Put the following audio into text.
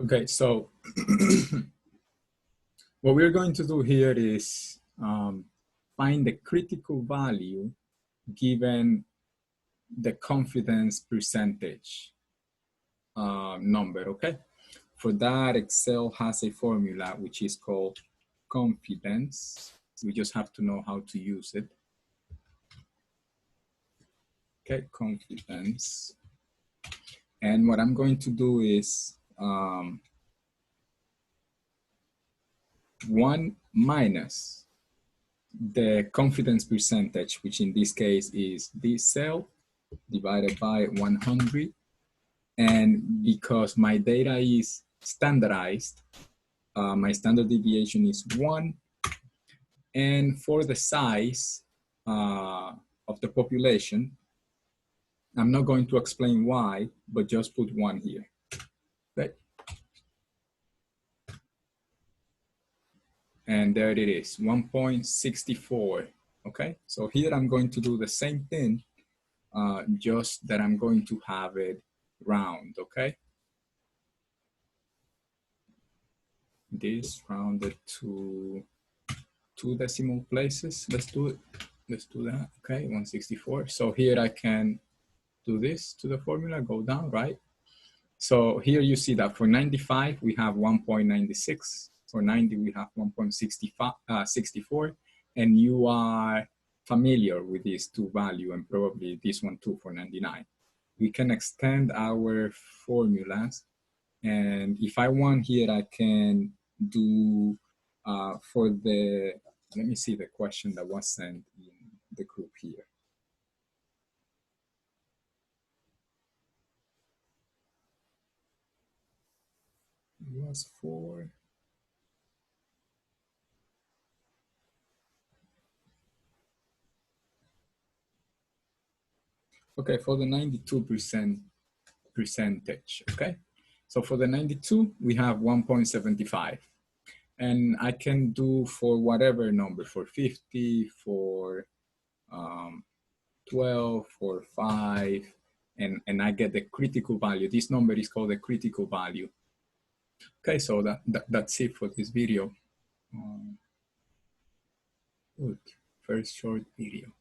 Okay, so what we're going to do here is find the critical value given the confidence percentage number, okay? For that, Excel has a formula which is called confidence. We just have to know how to use it. Okay, confidence. And what I'm going to do is 1 minus the confidence percentage, which in this case is this cell divided by 100. And because my data is standardized, my standard deviation is 1. And for the size of the population, I'm not going to explain why, but just put 1 here. Okay. And there it is, 1.64. Okay, so here I'm going to do the same thing, just that I'm going to have it round, okay? This rounded to 2 decimal places. Let's do it. Let's do that. Okay, 164. So here I can do this to the formula, go down, right? So here you see that for 95, we have 1.96. For 90, we have 1.64. And you are familiar with these two values and probably this one too for 99. We can extend our formulas. And if I want here, I can do for the, let me see the question that was sent in the group here. It was for, okay, for the 92% percentage, okay? So for the 92, we have 1.75. And I can do for whatever number, for 50, for 12, for 5, and I get the critical value. This number is called the critical value. Okay, so that's it for this video. Good, first short video.